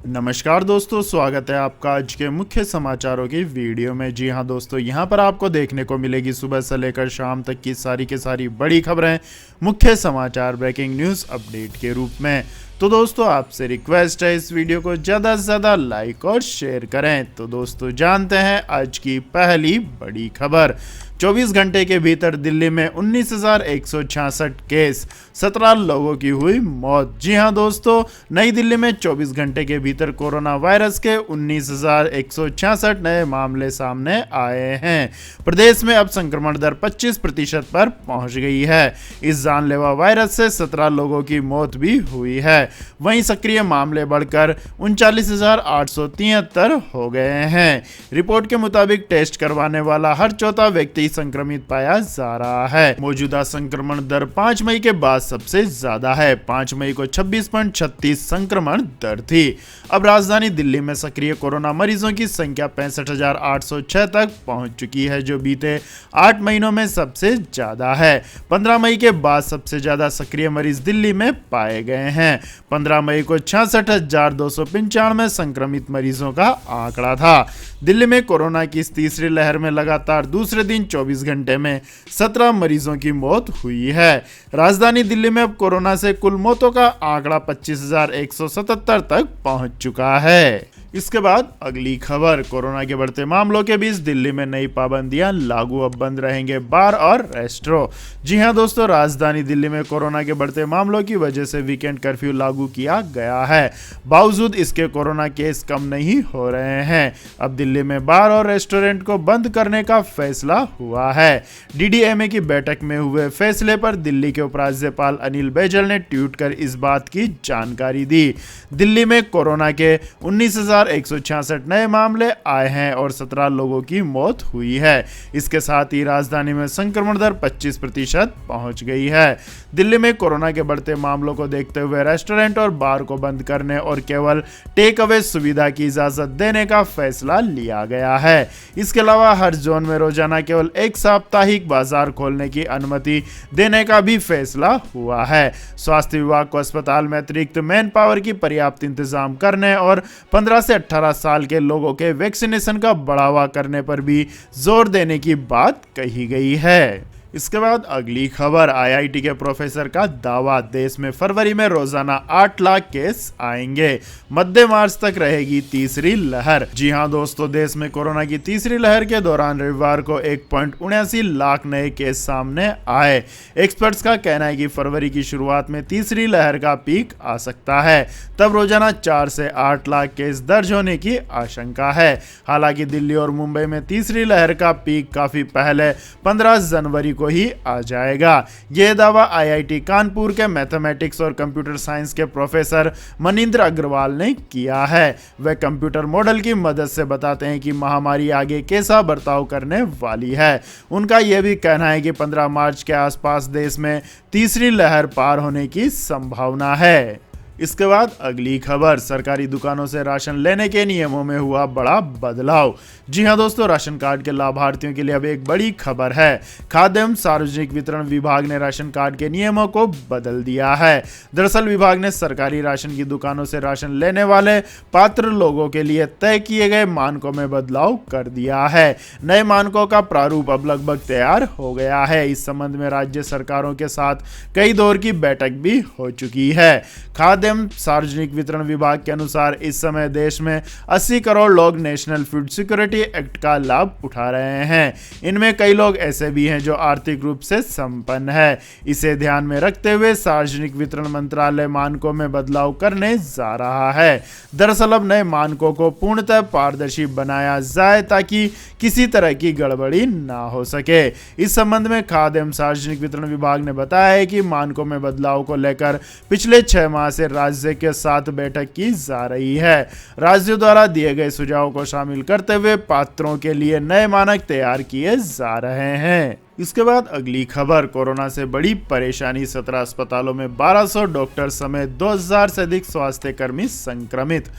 नमस्कार दोस्तों, स्वागत है आपका आज के मुख्य समाचारों की वीडियो में। जी हां दोस्तों, यहां पर आपको देखने को मिलेगी सुबह से लेकर शाम तक की सारी बड़ी खबरें मुख्य समाचार ब्रेकिंग न्यूज़ अपडेट के रूप में। तो दोस्तों, आपसे रिक्वेस्ट है इस वीडियो को ज़्यादा से ज़्यादा लाइक और शेयर करें। तो दोस्तों, जानते हैं आज की पहली बड़ी खबर। 24 घंटे के भीतर दिल्ली में 19,166 केस, 17 लोगों की हुई मौत। जी हां दोस्तों, नई दिल्ली में 24 घंटे के भीतर कोरोना वायरस के 19,166 नए मामले सामने आए हैं। प्रदेश में अब संक्रमण दर 25% पर पहुंच गई है। इस जानलेवा वायरस से 17 लोगों की मौत भी हुई है। वहीं सक्रिय मामले बढ़कर 39,873 हो गए हैं। रिपोर्ट के मुताबिक टेस्ट करवाने वाला हर चौथा व्यक्ति संक्रमित पाया जा रहा है। मौजूदा संक्रमण दर 5 मई के बाद सबसे ज्यादा है। 5 मई को 26.36 संक्रमण दर थी। अब राजधानी दिल्ली में सक्रिय कोरोना मरीजों की संख्या 65,806 तक पहुंच चुकी है, जो बीते 8 महीनों में सबसे ज्यादा है। 15 मई के बाद सबसे ज्यादा सक्रिय मरीज दिल्ली में पाए गए हैं। 15 मई को 66,295 संक्रमित मरीजों का आंकड़ा था। दिल्ली में कोरोना की इस तीसरी लहर में लगातार दूसरे दिन 24 घंटे में 17 मरीजों की मौत हुई है। राजधानी दिल्ली में अब कोरोना से कुल मौतों का आंकड़ा 25,177 तक पहुंच चुका है। इसके बाद अगली खबर, कोरोना के बढ़ते मामलों के बीच दिल्ली में नई पाबंदियां लागू। अब बंद रहेंगे बार और रेस्टोरेंट। जी हां दोस्तों, राजधानी दिल्ली में कोरोना के बढ़ते मामलों की वजह से वीकेंड कर्फ्यू लागू किया गया है। बावजूद इसके कोरोना केस कम नहीं हो रहे हैं। अब दिल्ली में बार और रेस्टोरेंट को बंद करने का फैसला हुआ है। डीडीएमए की बैठक में हुए फैसले पर दिल्ली के उपराज्यपाल अनिल बैजल ने ट्वीट कर इस बात की जानकारी दी। दिल्ली में कोरोना के 19,166 नए मामले आए हैं और 17 लोगों की मौत हुई है। इसके साथ ही राजधानी में संक्रमण दर 25% पहुंच गई है। दिल्ली में कोरोना के बढ़ते मामलों को देखते हुए रेस्टोरेंट और बार को बंद करने और केवल टेक अवे सुविधा की इजाजत देने का फैसला लिया गया है। इसके अलावा हर जोन में रोजाना केवल एक साप्ताहिक बाजार खोलने की अनुमति देने का भी फैसला हुआ है। स्वास्थ्य विभाग को अस्पताल में अतिरिक्त मैन पावर की पर्याप्त इंतजाम करने और 15 से 18 साल के लोगों के वैक्सीनेशन का बढ़ावा करने पर भी जोर देने की बात कही गई है। इसके बाद अगली खबर, आईआईटी के प्रोफेसर का दावा, देश में फरवरी में रोजाना 8 लाख केस आएंगे। मध्य मार्च तक रहेगी तीसरी लहर। जी हां दोस्तों, देश में कोरोना की तीसरी लहर के दौरान रविवार को 1.79 लाख नए केस सामने आए। एक्सपर्ट्स का कहना है कि फरवरी की शुरुआत में तीसरी लहर का पीक आ सकता है। तब रोजाना 4 से 8 लाख केस दर्ज होने की आशंका है। हालांकि दिल्ली और मुंबई में तीसरी लहर का पीक काफी पहले 15 जनवरी को ही आ जाएगा। यह दावा आईआईटी कानपुर के मैथमेटिक्स और कंप्यूटर साइंस के प्रोफेसर मनिंद्र अग्रवाल ने किया है। वे कंप्यूटर मॉडल की मदद से बताते हैं कि महामारी आगे कैसा बर्ताव करने वाली है। उनका यह भी कहना है कि 15 मार्च के आसपास देश में तीसरी लहर पार होने की संभावना है। इसके बाद अगली खबर, सरकारी दुकानों से राशन लेने के नियमों में हुआ बड़ा बदलाव। जी हां दोस्तों, राशन कार्ड के लाभार्थियों के लिए अब एक बड़ी खबर है। खाद्य एवं सार्वजनिक वितरण विभाग ने राशन कार्ड के नियमों को बदल दिया है। दरअसल विभाग ने सरकारी राशन की दुकानों से राशन लेने वाले पात्र लोगों के लिए तय किए गए मानकों में बदलाव कर दिया है। नए मानकों का प्रारूप अब लगभग तैयार हो गया है। इस संबंध में राज्य सरकारों के साथ कई दौर की बैठक भी हो चुकी है। खाद्य सार्वजनिक वितरण विभाग के अनुसार इस समय देश में 80 करोड़ लोग नेशनल फूड सिक्योरिटी एक्ट का लाभ उठा रहे हैं। इनमें कई लोग ऐसे भी हैं जो आर्थिक रूप से संपन्न है। इसे ध्यान में रखते हुए सार्वजनिक वितरण मंत्रालय मानकों में बदलाव करने जा रहा है। दरअसल अब नए मानकों को पूर्णतः पारदर्शी बनाया जाए ताकि किसी तरह की गड़बड़ी ना हो सके। इस संबंध में खाद्य एवं सार्वजनिक वितरण विभाग ने बताया है कि मानकों में बदलाव को लेकर पिछले 6 माह से राज्य के साथ बैठक की जा रही है। राज्यों द्वारा दिए गए सुझावों को शामिल करते हुए पात्रों के लिए नए मानक तैयार किए जा रहे हैं। इसके बाद अगली खबर, कोरोना से बड़ी परेशानी, 17 अस्पतालों में 1200 डॉक्टर समेत 2000 से अधिक स्वास्थ्य कर्मी संक्रमित।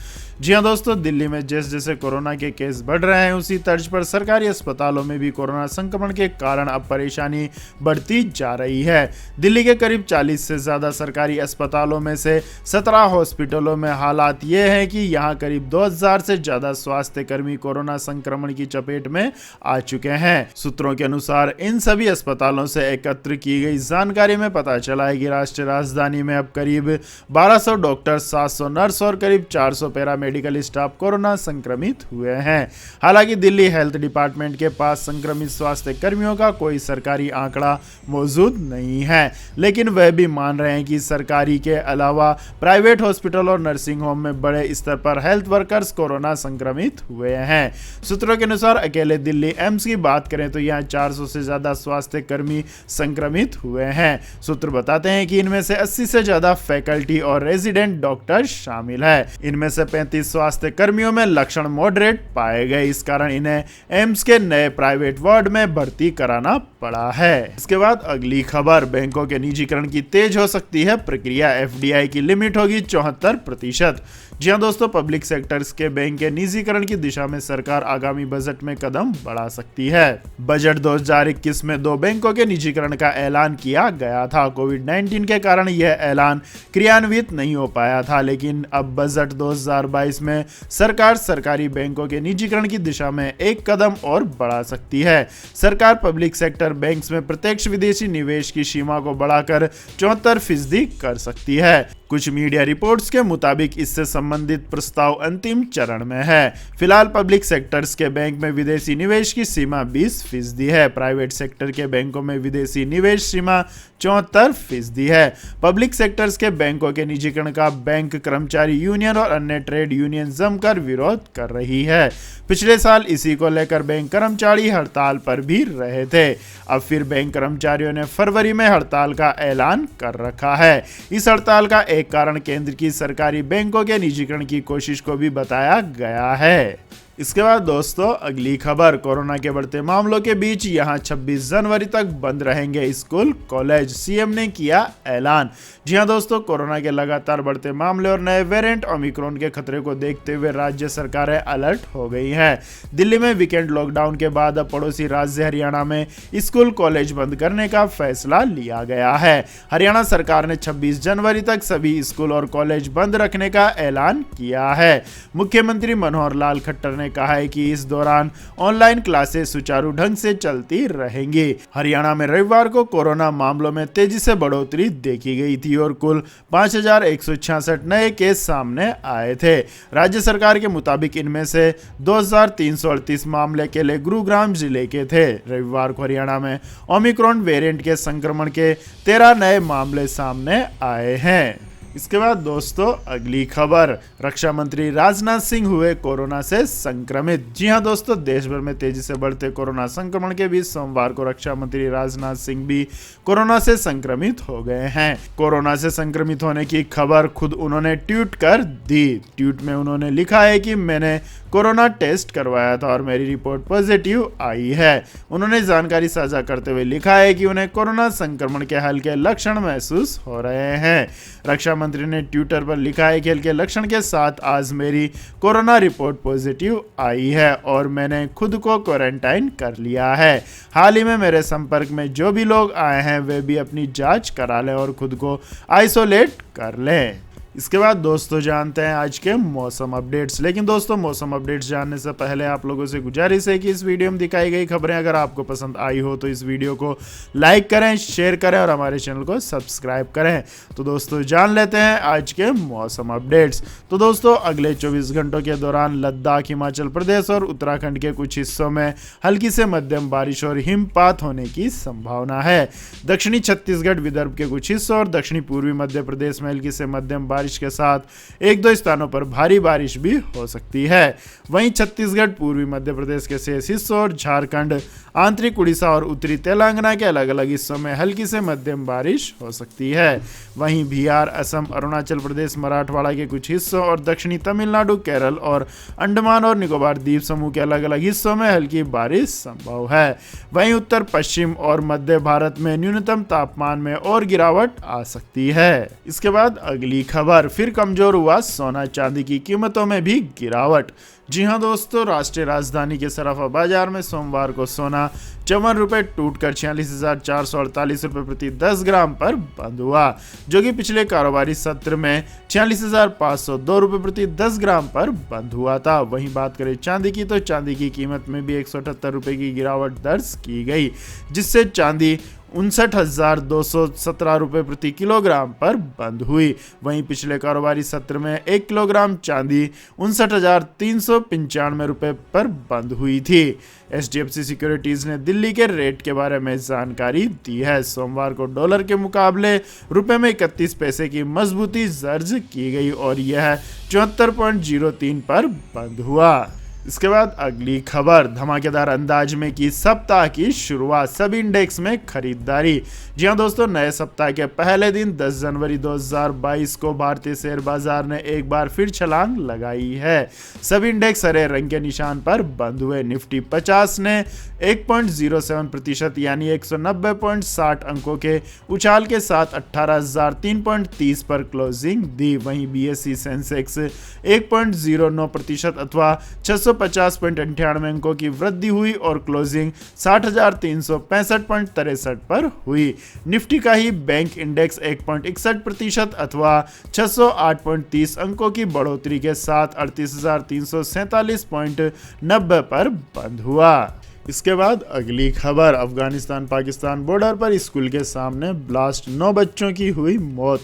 जी हां दोस्तों, दिल्ली में जैसे जैसे कोरोना के केस बढ़ रहे हैं उसी तर्ज पर सरकारी अस्पतालों में भी कोरोना संक्रमण के कारण अब परेशानी बढ़ती जा रही है। दिल्ली के करीब 40 से ज्यादा सरकारी अस्पतालों में से 17 हॉस्पिटलों में हालात ये है कि यहां करीब 2000 से ज्यादा स्वास्थ्य कर्मी कोरोना संक्रमण की चपेट में आ चुके हैं। सूत्रों के अनुसार इन सभी अस्पतालों से एकत्र की गई जानकारी में पता चला है कि राष्ट्रीय राजधानी में अब करीब 1200 डॉक्टर, 700 नर्स और करीब 400 पैरामेडिकल स्टाफ कोरोना संक्रमित हुए हैं। हालांकि दिल्ली हेल्थ डिपार्टमेंट के पास संक्रमित स्वास्थ्य कर्मियों का कोई सरकारी आंकड़ा मौजूद नहीं है, लेकिन वह भी मान रहे हैं कि सरकारी के अलावा प्राइवेट हॉस्पिटल और नर्सिंग होम में बड़े स्तर पर हेल्थ वर्कर्स कोरोना संक्रमित हुए हैं। सूत्रों के अनुसार अकेले दिल्ली एम्स की बात करें तो यहाँ 400 से ज्यादा स्वास्थ्य कर्मी संक्रमित हुए हैं। सूत्र बताते हैं कि इनमें से 80 से ज्यादा फैकल्टी और रेजिडेंट डॉक्टर शामिल है। इनमें से 35 स्वास्थ्य कर्मियों में लक्षण मॉडरेट पाए गए, इस कारण इन्हें एम्स के नए प्राइवेट वार्ड में भर्ती कराना पड़ा है। इसके बाद अगली खबर, बैंकों के निजीकरण की तेज हो सकती है प्रक्रिया, एफडीआई की लिमिट होगी 74%। जी हां दोस्तों, पब्लिक सेक्टर्स के बैंक के निजीकरण की दिशा में सरकार आगामी बजट में कदम बढ़ा सकती है। बजट 2021 में 2 बैंकों के निजीकरण का ऐलान किया गया था। कोविड-19 के कारण यह ऐलान क्रियान्वित नहीं हो पाया था, लेकिन अब बजट 2022 में सरकार सरकारी बैंकों के निजीकरण की दिशा में एक कदम और बढ़ा सकती है। सरकार पब्लिक सेक्टर बैंक्स में प्रत्यक्ष विदेशी निवेश की सीमा को बढ़ाकर 74% कर सकती है। कुछ मीडिया रिपोर्ट्स के मुताबिक इससे संबंधित प्रस्ताव अंतिम चरण में है। फिलहाल पब्लिक सेक्टर्स के बैंक में विदेशी निवेश की सीमा 20% है। प्राइवेट सेक्टर के बैंकों में विदेशी निवेश सीमा 74% है। पब्लिक सेक्टर्स के बैंकों के निजीकरण का बैंक कर्मचारी यूनियन और अन्य ट्रेड यूनियन जमकर विरोध कर रही है। पिछले साल इसी को लेकर बैंक कर्मचारी हड़ताल पर भी रहे थे। अब फिर बैंक कर्मचारियों ने फरवरी में हड़ताल का ऐलान कर रखा है। इस हड़ताल का एक कारण केंद्र की सरकारी बैंकों के निजीकरण की कोशिश को भी बताया गया है। इसके बाद दोस्तों अगली खबर, कोरोना के बढ़ते मामलों के बीच यहां 26 जनवरी तक बंद रहेंगे स्कूल कॉलेज, सीएम ने किया ऐलान। जी हां दोस्तों, कोरोना के लगातार बढ़ते मामले और नए वेरिएंट ओमिक्रॉन के खतरे को देखते हुए राज्य सरकारें अलर्ट हो गई हैं। दिल्ली में वीकेंड लॉकडाउन के बाद अब पड़ोसी राज्य हरियाणा में स्कूल कॉलेज बंद करने का फैसला लिया गया है। हरियाणा सरकार ने 26 जनवरी तक सभी स्कूल और कॉलेज बंद रखने का ऐलान किया है। मुख्यमंत्री मनोहर लाल खट्टर ने कहा है कि इस दौरान ऑनलाइन क्लासेस सुचारू ढंग से चलती रहेंगी। हरियाणा में रविवार को कोरोना मामलों में तेजी से बढ़ोतरी देखी गई थी और कुल 5166 नए केस सामने आए थे। राज्य सरकार के मुताबिक इनमें से 2338 मामले अकेले गुरुग्राम जिले के थे। रविवार को हरियाणा में ओमिक्रॉन वेरिएंट के संक्रमण के 13 नए मामले सामने आए हैं। इसके बाद दोस्तों अगली खबर, रक्षा मंत्री राजनाथ सिंह हुए कोरोना से संक्रमित। जी हां दोस्तों, देश भर में तेजी से बढ़ते कोरोना संक्रमण के बीच सोमवार को रक्षा मंत्री राजनाथ सिंह भी कोरोना से संक्रमित हो गए हैं। कोरोना से संक्रमित होने की खबर खुद उन्होंने ट्वीट कर दी। ट्वीट में उन्होंने लिखा है कि मैंने कोरोना टेस्ट करवाया था और मेरी रिपोर्ट पॉजिटिव आई है। उन्होंने जानकारी साझा करते हुए लिखा है कि उन्हें कोरोना संक्रमण के हल्के लक्षण महसूस हो रहे हैं। रक्षा मंत्री ने ट्विटर पर लिखा है कि हल्के लक्षण के साथ आज मेरी कोरोना रिपोर्ट पॉजिटिव आई है और मैंने खुद को क्वारंटाइन कर लिया है। हाल ही में मेरे संपर्क में जो भी लोग आए हैं वे भी अपनी जांच करा लें और खुद को आइसोलेट कर लें। इसके बाद दोस्तों जानते हैं आज के मौसम अपडेट्स। लेकिन दोस्तों मौसम अपडेट्स जानने से पहले आप लोगों से गुजारिश है कि इस वीडियो में दिखाई गई खबरें अगर आपको पसंद आई हो तो इस वीडियो को लाइक करें, शेयर करें और हमारे चैनल को सब्सक्राइब करें। तो दोस्तों जान लेते हैं आज के मौसम अपडेट्स। तो दोस्तों अगले 24 घंटों के दौरान लद्दाख, हिमाचल प्रदेश और उत्तराखंड के कुछ हिस्सों में हल्की से मध्यम बारिश और हिमपात होने की संभावना है। दक्षिणी छत्तीसगढ़, विदर्भ के कुछ हिस्सों और दक्षिणी पूर्वी मध्य प्रदेश में हल्की से मध्यम बारिश बारिश के साथ एक दो स्थानों पर भारी बारिश भी हो सकती है। वहीं छत्तीसगढ़, पूर्वी मध्य प्रदेश के शेष हिस्सों और झारखंड, आंतरिक उड़ीसा और उत्तरी तेलंगाना के अलग अलग हिस्सों में हल्की से मध्यम बारिश हो सकती है। वहीं बिहार, असम, अरुणाचल प्रदेश, मराठवाड़ा के कुछ हिस्सों और दक्षिणी तमिलनाडु, केरल और अंडमान और निकोबार द्वीप समूह के अलग अलग हिस्सों में हल्की बारिश संभव है। वहीं उत्तर पश्चिम और मध्य भारत में न्यूनतम तापमान में और गिरावट आ सकती है। इसके बाद अगली खबर, फिर कमजोर हुआ सोना चांदी की कीमतों में भी गिरावट। जी हां दोस्तों, राष्ट्रीय राजधानी के सराफा बाजार में सोमवार को सोना 54 रुपये टूटकर 46,448 रुपये प्रति 10 ग्राम पर बंद हुआ, जो कि पिछले कारोबारी सत्र में 46,502 रुपये प्रति 10 ग्राम पर बंद हुआ था। वहीं बात करें चांदी की, तो चांदी की कीमत में भी 178 रुपये की गिरावट दर्ज की गई, जिससे चांदी 59,217 रुपये प्रति किलोग्राम पर बंद हुई। वहीं पिछले कारोबारी सत्र में 1 किलोग्राम चांदी 59,395 रुपये पर बंद हुई थी। HDFC सिक्योरिटीज ने दिल्ली के रेट के बारे में जानकारी दी है। सोमवार को डॉलर के मुकाबले रुपए में 31 पैसे की मजबूती दर्ज की गई और यह 74.03 पर बंद हुआ। इसके बाद अगली खबर, धमाकेदार अंदाज में की सप्ताह की शुरुआत, सभी इंडेक्स में खरीदारी। जी हां दोस्तों, नए सप्ताह के पहले दिन 10 जनवरी 2022 को भारतीय शेयर बाजार ने एक बार फिर छलांग लगाई है। सभी इंडेक्स हरे रंग के निशान पर बंद हुए। निफ्टी 50 ने 1.07% यानी 190.60 अंकों के उछाल के साथ 18,003.30 पर क्लोजिंग दी। वहीं BSE सेंसेक्स 1.09% अथवा 650.98 अंकों की वृद्धि हुई और क्लोजिंग 60,365.63 पर हुई। निफ्टी का ही बैंक इंडेक्स 1.61% अथवा 608.30 अंकों की बढ़ोतरी के साथ 38,347.90 पर बंद हुआ। इसके बाद अगली खबर, अफगानिस्तान पाकिस्तान बॉर्डर पर स्कूल के सामने ब्लास्ट, 9 बच्चों की हुई मौत।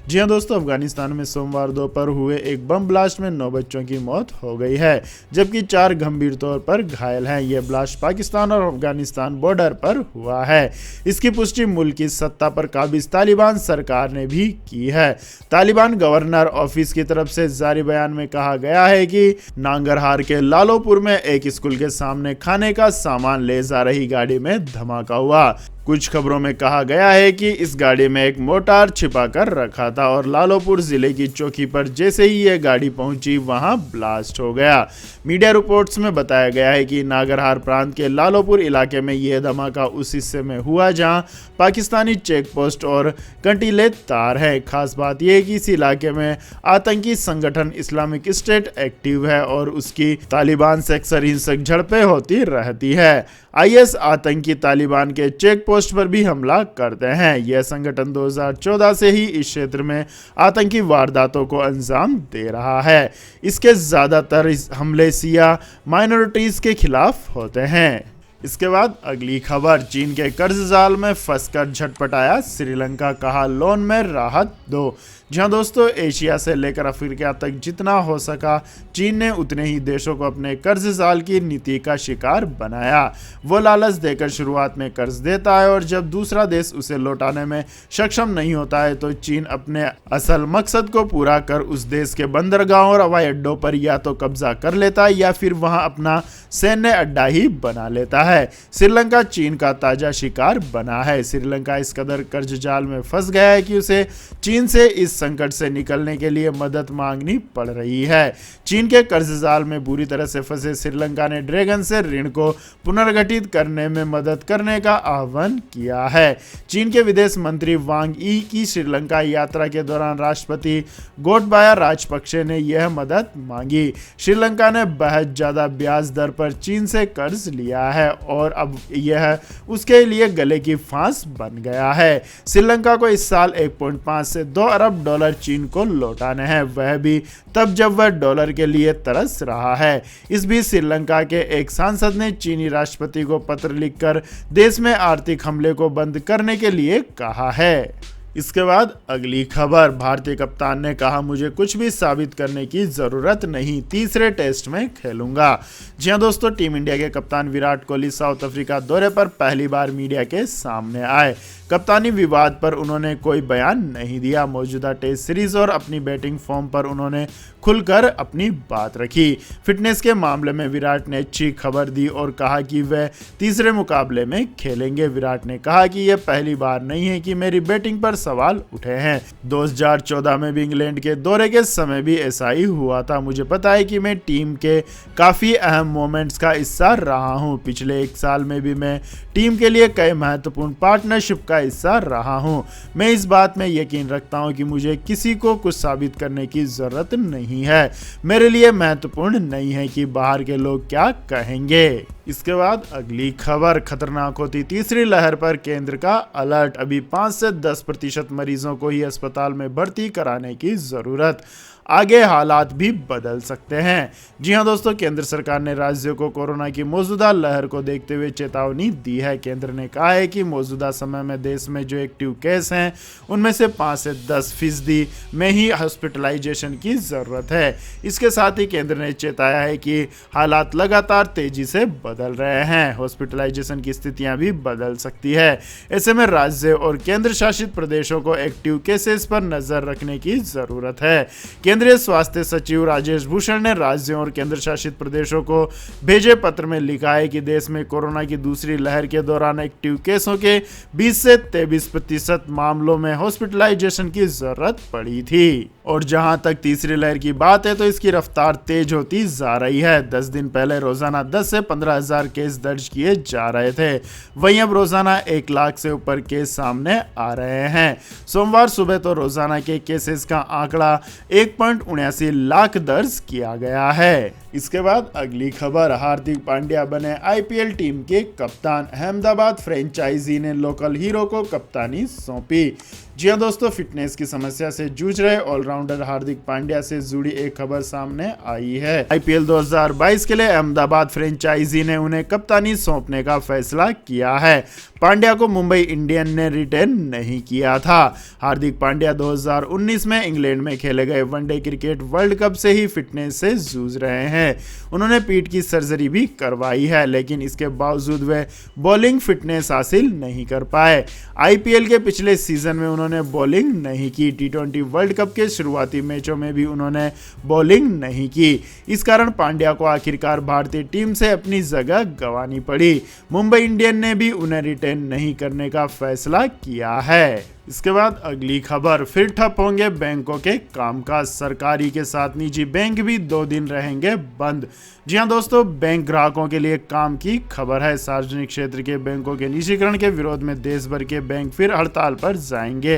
जी हां दोस्तों, अफगानिस्तान में सोमवार दोपहर हुए एक बम ब्लास्ट में 9 बच्चों की मौत हो गई है, जबकि 4 गंभीर तौर पर घायल हैं। यह ब्लास्ट पाकिस्तान और अफगानिस्तान बॉर्डर पर हुआ है। इसकी पुष्टि मुल्क की सत्ता पर काबिज तालिबान सरकार ने भी की है। तालिबान गवर्नर ऑफिस की तरफ से जारी बयान में कहा गया है कि नांगरहार के लालोपुर में एक स्कूल के सामने खाने का सामान ले जा रही गाड़ी में धमाका हुआ। कुछ खबरों में कहा गया है कि इस गाड़ी में एक मोर्टार छिपा कर रखा था और लालोपुर जिले की चौकी पर जैसे ही यह गाड़ी पहुंची वहां ब्लास्ट हो गया। मीडिया रिपोर्ट्स में बताया गया है कि नागरहार प्रांत के लालोपुर इलाके में यह धमाका उस हिस्से में हुआ जहां पाकिस्तानी चेक पोस्ट और कंटीले तार है। खास बात यह है कि इस इलाके में आतंकी संगठन इस्लामिक स्टेट एक्टिव है और उसकी तालिबान से अक्सर हिंसक झड़पें होती रहती है। IS आतंकी तालिबान के चेक पोस्ट पर भी हमला करते हैं। यह संगठन 2014 से ही इस क्षेत्र में आतंकी वारदातों को अंजाम दे रहा है। इसके ज्यादातर हमले शिया माइनॉरिटीज के खिलाफ होते हैं। इसके बाद अगली खबर, चीन के कर्ज जाल में फंसकर झटपटाया श्रीलंका, कहा लोन में राहत दो। जहां दोस्तों, एशिया से लेकर अफ्रीका तक जितना हो सका चीन ने उतने ही देशों को अपने कर्ज जाल की नीति का शिकार बनाया। वो लालच देकर शुरुआत में कर्ज देता है और जब दूसरा देश उसे लौटाने में सक्षम नहीं होता है तो चीन अपने असल मकसद को पूरा कर उस देश के बंदरगाहों और हवाई अड्डों पर या तो कब्जा कर लेता है या फिर वहां अपना सैन्य अड्डा ही बना लेता है। श्रीलंका चीन का ताजा शिकार बना है। श्रीलंका इस कदर कर्ज जाल में फंस गया है कि उसे चीन से इस संकट से निकलने के लिए मदद मांगनी पड़ रही है। चीन के कर्ज जाल में बुरी तरह से फंसे श्रीलंका ने ड्रैगन से ऋण को पुनर्गठित करने में मदद करने का आह्वान किया है। चीन के विदेश मंत्री वांग यी की श्रीलंका यात्रा के दौरान राष्ट्रपति गोटबाया राजपक्षे ने यह मदद मांगी। श्रीलंका ने बहुत ज्यादा ब्याज दर पर चीन से कर्ज लिया है और अब यह उसके लिए गले की फांस बन गया है। श्रीलंका को इस साल 1.5 से 2 अरब डॉलर चीन को लौटाने हैं, वह भी तब जब वह डॉलर के लिए तरस रहा है। इस बीच श्रीलंका के एक सांसद ने चीनी राष्ट्रपति को पत्र लिखकर देश में आर्थिक हमले को बंद करने के लिए कहा है। इसके बाद अगली खबर, भारतीय कप्तान ने कहा मुझे कुछ भी साबित करने की जरूरत नहीं, तीसरे टेस्ट में खेलूंगा। जी हां दोस्तों, टीम इंडिया के कप्तान विराट कोहली साउथ अफ्रीका दौरे पर पहली बार मीडिया के सामने आए। कप्तानी विवाद पर उन्होंने कोई बयान नहीं दिया। मौजूदा टेस्ट सीरीज और अपनी बैटिंग फॉर्म पर उन्होंने खुलकर अपनी बात रखी। फिटनेस के मामले में विराट ने अच्छी खबर दी और कहा कि वह तीसरे मुकाबले में खेलेंगे। विराट ने कहा कि यह पहली बार नहीं है कि मेरी बैटिंग पर सवाल उठे हैं। 2014 में भी इंग्लैंड के दौरे के समय भी ऐसा ही हुआ था। मुझे पता है कि मैं टीम के काफ़ी अहम मोमेंट्स का हिस्सा रहा हूं। पिछले 1 साल में भी मैं टीम के लिए कई महत्वपूर्ण पार्टनरशिप का हिस्सा रहा हूं। मैं इस बात में यकीन रखता हूं कि मुझे किसी को कुछ साबित करने की ज़रूरत नहीं है। मेरे लिए महत्वपूर्ण नहीं है कि बाहर के लोग क्या कहेंगे। इसके बाद अगली खबर, खतरनाक होती तीसरी लहर पर केंद्र का अलर्ट। अभी 5 से 10% मरीजों को ही अस्पताल में भर्ती कराने की ज़रूरत, आगे हालात भी बदल सकते हैं। जी हां दोस्तों, केंद्र सरकार ने राज्यों को कोरोना की मौजूदा लहर को देखते हुए चेतावनी दी है। केंद्र ने कहा है कि मौजूदा समय में देश में जो एक्टिव केस हैं उनमें से 5 से 10% में ही हॉस्पिटलाइजेशन की ज़रूरत है। इसके साथ ही केंद्र ने चेताया है कि हालात लगातार तेजी से बदल रहे हैं, हॉस्पिटलाइजेशन की स्थितियां भी बदल सकती है। ऐसे में राज्य और केंद्र शासित प्रदेशों को एक्टिव केसेस पर नजर रखने की ज़रूरत है। केंद्रीय स्वास्थ्य सचिव राजेश भूषण ने राज्यों और केंद्र शासित प्रदेशों को भेजे पत्र में लिखा है कि देश में कोरोना की दूसरी लहर के दौरान एक्टिव केसों के 20 से 23% मामलों में हॉस्पिटलाइजेशन की जरूरत पड़ी थी। और जहां तक तीसरी लहर की बात है तो इसकी रफ्तार तेज होती जा रही है। 10 दिन पहले रोजाना 10 से 15,000 केस दर्ज किए जा रहे थे, वहीं अब रोजाना 1 लाख से ऊपर केस सामने आ रहे हैं। सोमवार सुबह तो रोजाना के केसेस का आंकड़ा 1.79 लाख दर्ज किया गया है। इसके बाद अगली खबर, हार्दिक पांड्या बने आईपीएल टीम के कप्तान। अहमदाबाद फ्रेंचाइजी ने लोकल हीरो को कप्तानी सौंपी। जी हां दोस्तों, फिटनेस की समस्या से जूझ रहे ऑलराउंडर हार्दिक पांड्या से जुड़ी एक खबर सामने आई है। आईपीएल 2022 के लिए अहमदाबाद फ्रेंचाइजी ने उन्हें कप्तानी सौंपने का फैसला किया है। पांड्या को मुंबई इंडियन ने रिटेन नहीं किया था। हार्दिक पांड्या 2019 में इंग्लैंड में खेले गए वनडे क्रिकेट वर्ल्ड कप से ही फिटनेस से जूझ रहे हैं। उन्होंने पीठ की सर्जरी भी करवाई है, लेकिन इसके बावजूद वे बॉलिंग फिटनेस हासिल नहीं कर पाए। आईपीएल के पिछले सीजन में उन्होंने बॉलिंग नहीं की। टी20 वर्ल्ड कप के शुरुआती मैचों में भी उन्होंने बॉलिंग नहीं की। इस कारण पांड्या को आखिरकार भारतीय टीम से अपनी जगह गंवानी पड़ी। मुंबई इंडियन ने भी उन्हें रिटेन नहीं करने का फैसला किया है। इसके बाद अगली खबर, फिर ठप होंगे बैंकों के कामकाज। सरकारी के साथ निजी बैंक भी 2 दिन रहेंगे बंद। जी हां दोस्तों, बैंक ग्राहकों के लिए काम की खबर है। सार्वजनिक क्षेत्र के बैंकों के निजीकरण के विरोध में देश भर के बैंक फिर हड़ताल पर जाएंगे।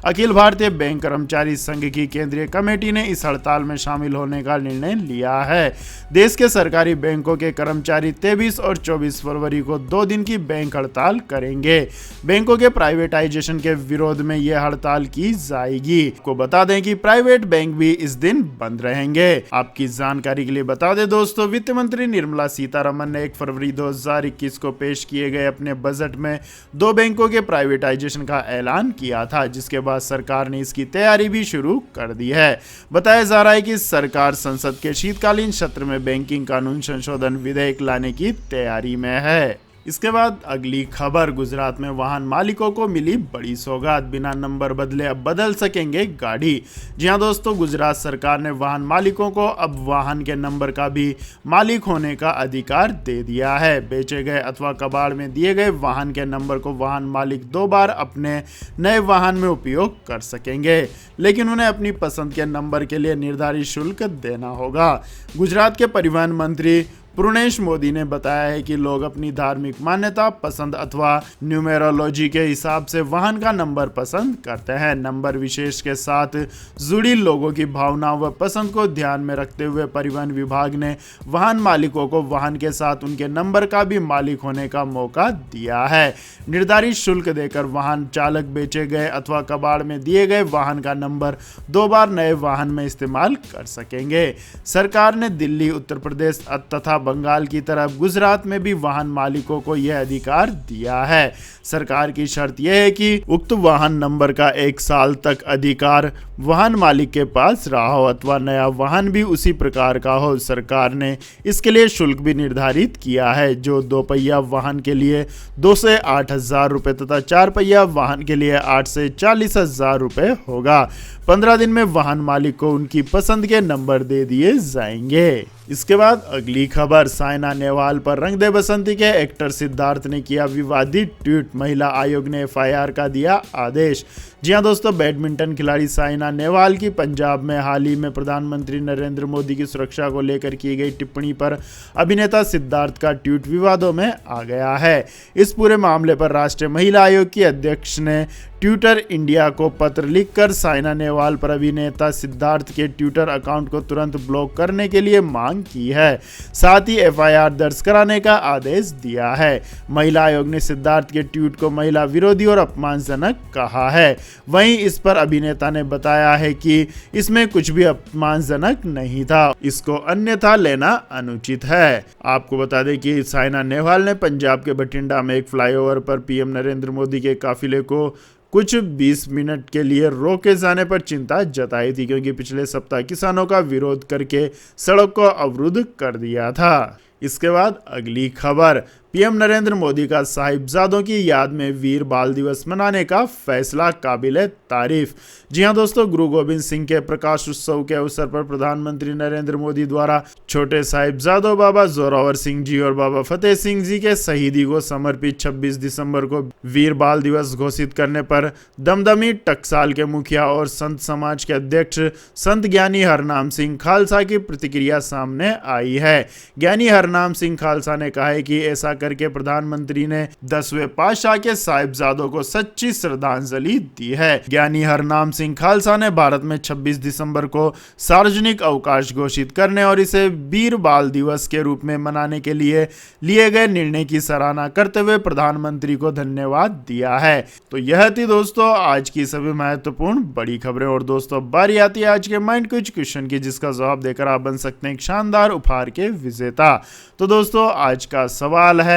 अखिल भारतीय बैंक कर्मचारी संघ की केंद्रीय कमेटी ने इस हड़ताल में शामिल होने का निर्णय लिया है। देश के सरकारी बैंकों के कर्मचारी 23 और 24 फरवरी को 2 दिन की बैंक हड़ताल करेंगे। बैंकों के प्राइवेटाइजेशन के विरोध में यह हड़ताल की जाएगी। आपको बता दें कि प्राइवेट बैंक भी इस दिन बंद रहेंगे। आपकी जानकारी के लिए बता दें दोस्तों, वित्त मंत्री निर्मला सीतारमण ने 1 फरवरी 2021 को पेश किए गए अपने बजट में 2 बैंकों के प्राइवेटाइजेशन का ऐलान किया था, जिसके बाद सरकार ने इसकी तैयारी भी शुरू कर दी है। बताया जा रहा है कि सरकार संसद के शीतकालीन सत्र में बैंकिंग कानून संशोधन विधेयक लाने की तैयारी में है। इसके बाद अगली खबर, गुजरात में वाहन मालिकों को मिली बड़ी सौगात। बिना नंबर बदले अब बदल सकेंगे गाड़ी। जी हां दोस्तों, गुजरात सरकार ने वाहन मालिकों को अब वाहन के नंबर का भी मालिक होने का अधिकार दे दिया है। बेचे गए अथवा कबाड़ में दिए गए वाहन के नंबर को वाहन मालिक 2 बार अपने नए वाहन में उपयोग कर सकेंगे, लेकिन उन्हें अपनी पसंद के नंबर के लिए निर्धारित शुल्क देना होगा। गुजरात के परिवहन मंत्री पूर्णेश मोदी ने बताया है कि लोग अपनी धार्मिक मान्यता, पसंद अथवा न्यूमेरोलॉजी के हिसाब से वाहन का नंबर पसंद करते हैं। नंबर विशेष के साथ जुड़ी लोगों की भावनाओं व पसंद को ध्यान में रखते हुए परिवहन विभाग ने वाहन मालिकों को वाहन के साथ उनके नंबर का भी मालिक होने का मौका दिया है। निर्धारित शुल्क देकर वाहन चालक बेचे गए अथवा कबाड़ में दिए गए वाहन का नंबर 2 बार नए वाहन में इस्तेमाल कर सकेंगे। सरकार ने दिल्ली, उत्तर प्रदेश तथा बंगाल की तरफ गुजरात में भी वाहन मालिकों को यह अधिकार दिया है। सरकार की शर्त यह है कि उक्त वाहन नंबर का 1 साल तक अधिकार वाहन मालिक के पास रहा हो अथवा नया वाहन भी उसी प्रकार का हो। सरकार ने इसके लिए शुल्क भी निर्धारित किया है, जो 2 पहिया वाहन के लिए 2 से 8,000 रुपये तथा 4 पहिया वाहन के लिए 8 से 40,000 रुपये होगा। 15 दिन में वाहन मालिक को उनकी पसंद के नंबर दे दिए जाएंगे। इसके बाद अगली खबर, साइना नेहवाल पर रंग दे बसंती के एक्टर सिद्धार्थ ने किया विवादित ट्वीट, महिला आयोग ने एफआईआर का दिया आदेश। जी हां दोस्तों, बैडमिंटन खिलाड़ी साइना नेहवाल की पंजाब में हाल ही में प्रधानमंत्री नरेंद्र मोदी की सुरक्षा को लेकर की गई टिप्पणी पर अभिनेता सिद्धार्थ का ट्वीट विवादों में आ गया है। इस पूरे मामले पर राष्ट्रीय महिला आयोग की अध्यक्ष ने ट्विटर इंडिया को पत्र लिखकर साइना नेहवाल पर अभिनेता सिद्धार्थ के ट्विटर अकाउंट को तुरंत ब्लॉक करने के लिए मांग की है। साथ ही एफआईआर दर्ज कराने का आदेश दिया है। महिला आयोग ने सिद्धार्थ के ट्वीट को महिला विरोधी और अपमानजनक कहा है। वहीं इस पर अभिनेता ने बताया है कि इसमें कुछ भी अपमानजनक नहीं था, इसको अन्यथा लेना अनुचित है। आपको बता दें कि साइना नेहवाल ने पंजाब के बठिंडा में एक फ्लाईओवर पर पीएम नरेंद्र मोदी के काफिले को कुछ 20 मिनट के लिए रोके जाने पर चिंता जताई थी, क्योंकि पिछले सप्ताह किसानों का विरोध करके सड़क को अवरुद्ध कर दिया था। इसके बाद अगली खबर, पीएम नरेंद्र मोदी का साहिबजादों की याद में वीर बाल दिवस मनाने का फैसला काबिले तारीफ। जी हां दोस्तों, गुरु गोविंद सिंह के प्रकाश उत्सव के अवसर पर प्रधानमंत्री नरेंद्र मोदी द्वारा छोटे साहिबजादों बाबा जोरावर सिंह जी और बाबा फतेह सिंह जी के शहीदी को समर्पित 26 दिसंबर को वीर बाल दिवस घोषित करने पर दमदमी टकसाल के मुखिया और संत समाज के अध्यक्ष संत ज्ञानी हरनाम सिंह खालसा की प्रतिक्रिया सामने आई है। ज्ञानी हरनाम सिंह खालसा ने कहा है कि ऐसा करके प्रधानमंत्री ने 10वें पातशाह के साहिबजादों को सच्ची श्रद्धांजलि दी है। ज्ञानी हरनाम सिंह खालसा ने भारत में 26 दिसंबर को सार्वजनिक अवकाश घोषित करने और इसे वीर बाल दिवस के रूप में मनाने के लिए गए निर्णय की सराहना करते हुए प्रधानमंत्री को धन्यवाद दिया है। तो यह थी दोस्तों आज की सभी महत्वपूर्ण बड़ी खबरें। और दोस्तों बारी आती है आज के माइंड क्विज क्वेश्चन की, जिसका जवाब देकर आप बन सकते हैं एक शानदार उपहार के विजेता। तो दोस्तों आज का सवाल है,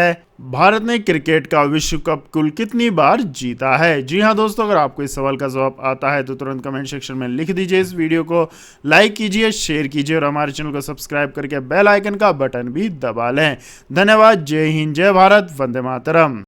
भारत ने क्रिकेट का विश्व कप कुल कितनी बार जीता है? जी हां दोस्तों, अगर आपको इस सवाल का जवाब आता है तो तुरंत कमेंट सेक्शन में लिख दीजिए। इस वीडियो को लाइक कीजिए, शेयर कीजिए और हमारे चैनल को सब्सक्राइब करके बेल आइकन का बटन भी दबा लें। धन्यवाद। जय हिंद, जय भारत, वंदे मातरम।